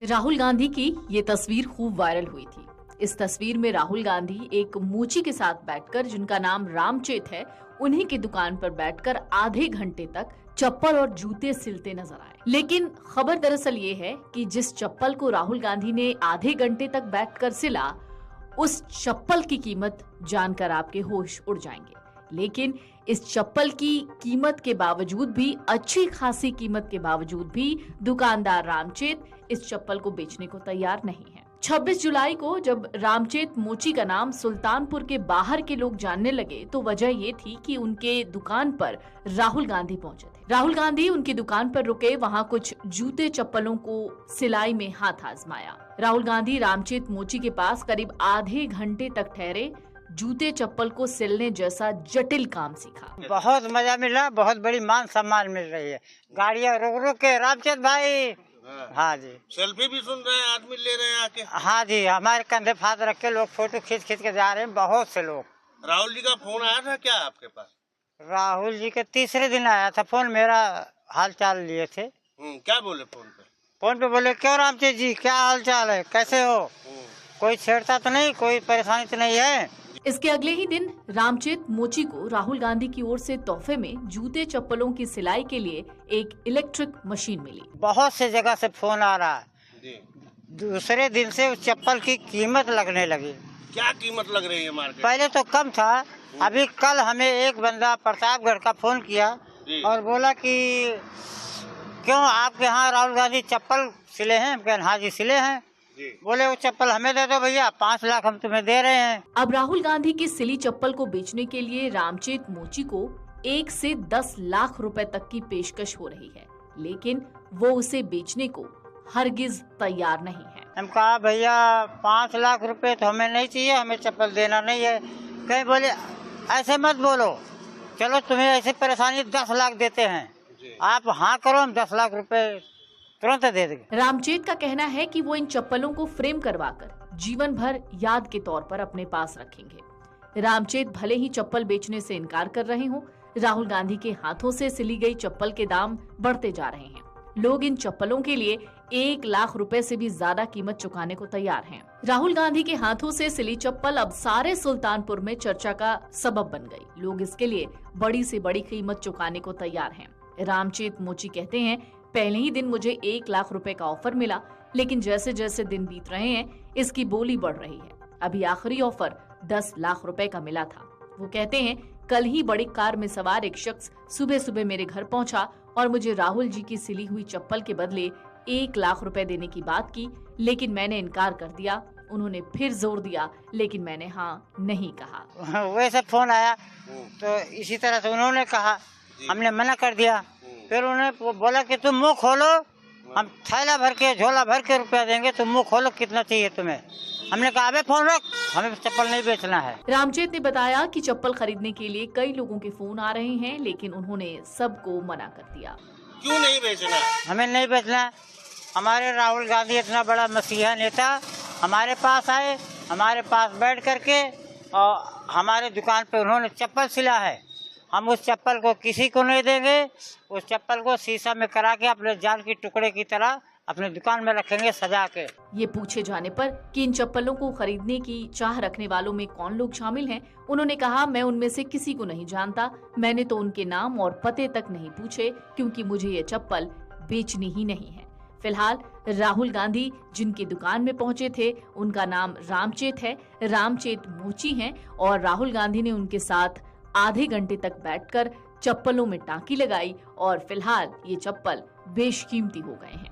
राहुल गांधी की ये तस्वीर खूब वायरल हुई थी। इस तस्वीर में राहुल गांधी एक मोची के साथ बैठकर, जिनका नाम रामचेत है, उन्हीं की दुकान पर बैठकर आधे घंटे तक चप्पल और जूते सिलते नजर आए। लेकिन खबर दरअसल ये है कि जिस चप्पल को राहुल गांधी ने आधे घंटे तक बैठकर सिला, उस चप्पल की कीमत जानकर आपके होश उड़ जाएंगे। लेकिन इस चप्पल की कीमत के बावजूद भी, अच्छी खासी कीमत के बावजूद भी, दुकानदार रामचेत इस चप्पल को बेचने को तैयार नहीं है। 26 जुलाई को जब रामचेत मोची का नाम सुल्तानपुर के बाहर के लोग जानने लगे, तो वजह ये थी कि उनके दुकान पर राहुल गांधी पहुंचे थे। राहुल गांधी उनकी दुकान पर रुके, वहां कुछ जूते चप्पलों को सिलाई में हाथ आजमाया। राहुल गांधी रामचेत मोची के पास करीब आधे घंटे तक ठहरे, जूते चप्पल को सिलने जैसा जटिल काम सीखा। बहुत मजा मिला, बहुत बड़ी मान सम्मान मिल रही है। गाड़ियाँ रुक रुक के रामचेत भाई, हाँ जी, सेल्फी भी सुन रहे हैं, आदमी ले रहे हैं आके। हाँ जी, हमारे कंधे हाथ रख के लोग फोटो खींच खींच के जा रहे हैं, बहुत से लोग। राहुल जी का फोन आया था क्या आपके पास? राहुल जी के तीसरे दिन आया था फोन, मेरा हाल चाल लिए थे। क्या बोले फोन पे? फोन पे बोले, क्यों रामचेत जी, क्या हाल चाल है, कैसे हो? कोई छेड़ता तो नहीं, कोई परेशानी तो नहीं है? इसके अगले ही दिन रामचेत मोची को राहुल गांधी की ओर से तोहफे में जूते चप्पलों की सिलाई के लिए एक इलेक्ट्रिक मशीन मिली। बहुत से जगह से फोन आ रहा है। दूसरे दिन से उस चप्पल की कीमत लगने लगी। क्या कीमत लग रही है मार्केट? पहले तो कम था, अभी कल हमें एक बंदा प्रतापगढ़ का फोन किया और बोला कि क्यों आपके यहाँ राहुल गांधी चप्पल सिले हैं? हम कहें हाँ जी सिले हैं। बोले वो चप्पल हमें दे दो भैया, 5 लाख हम तुम्हें दे रहे हैं। अब राहुल गांधी की सिली चप्पल को बेचने के लिए रामचेत मोची को 1 से 10 लाख रुपए तक की पेशकश हो रही है, लेकिन वो उसे बेचने को हरगिज तैयार नहीं है। हम कहा भैया 5 लाख रुपए तो हमें नहीं चाहिए, हमें चप्पल देना नहीं है। कहीं बोले ऐसे मत बोलो, चलो तुम्हें ऐसी परेशानी 10 लाख देते हैं, आप हाँ करो, हम 10 लाख रुपए तुरंत दे देंगे। रामचेत का कहना है कि वो इन चप्पलों को फ्रेम करवाकर जीवन भर याद के तौर पर अपने पास रखेंगे। रामचेत भले ही चप्पल बेचने से इनकार कर रहे हों, राहुल गांधी के हाथों से सिली गई चप्पल के दाम बढ़ते जा रहे हैं। लोग इन चप्पलों के लिए 1 लाख रुपए से भी ज्यादा कीमत चुकाने को तैयार हैं। राहुल गांधी के हाथों से सिली चप्पल अब सारे सुल्तानपुर में चर्चा का सबब बन गई। लोग इसके लिए बड़ी से बड़ी कीमत चुकाने को तैयार हैं। रामचेत मोची कहते हैं, पहले ही दिन मुझे 1 लाख रुपए का ऑफर मिला, लेकिन जैसे जैसे दिन बीत रहे हैं इसकी बोली बढ़ रही है। अभी आखिरी ऑफर 10 लाख रुपए का मिला था। वो कहते हैं, कल ही बड़ी कार में सवार एक शख्स सुबह सुबह मेरे घर पहुंचा और मुझे राहुल जी की सिली हुई चप्पल के बदले 1 लाख रुपए देने की बात की, लेकिन मैंने इनकार कर दिया। उन्होंने फिर जोर दिया, लेकिन मैंने हाँ नहीं कहा। वैसे फोन आया तो इसी तरह से उन्होंने कहा, हमने मना कर दिया। फिर उन्होंने बोला कि तुम मुंह खोलो, हम थैला भर के झोला भर के रुपया देंगे, तुम मुंह खोलो, कितना चाहिए तुम्हें? हमने कहा अबे फोन रख, हमें चप्पल नहीं बेचना है। रामचेत ने बताया कि चप्पल खरीदने के लिए कई लोगों के फोन आ रहे हैं, लेकिन उन्होंने सबको मना कर दिया। क्यों नहीं बेचना? हमें नहीं बेचना। हमारे राहुल गांधी इतना बड़ा मसीहा नेता हमारे पास आए, हमारे पास बैठ करके और हमारे दुकान पे उन्होंने चप्पल सिला है, हम उस चप्पल को किसी को नहीं देंगे। उस चप्पल को शीशा में करा के अपने जान की टुकड़े की तरह अपने दुकान में रखेंगे सजा के। ये पूछे जाने पर कि इन चप्पलों को खरीदने की चाह रखने वालों में कौन लोग शामिल हैं, उन्होंने कहा, मैं उनमें से किसी को नहीं जानता। मैंने तो उनके नाम और पते तक नहीं पूछे, क्योंकि मुझे ये चप्पल बेचनी ही नहीं है। फिलहाल राहुल गांधी जिनकी दुकान में पहुंचे थे, उनका नाम रामचेत है, रामचेत मोची हैं, और राहुल गांधी ने उनके साथ आधे घंटे तक बैठकर चप्पलों में टाँकी लगाई और फिलहाल ये चप्पल बेशकीमती हो गए हैं।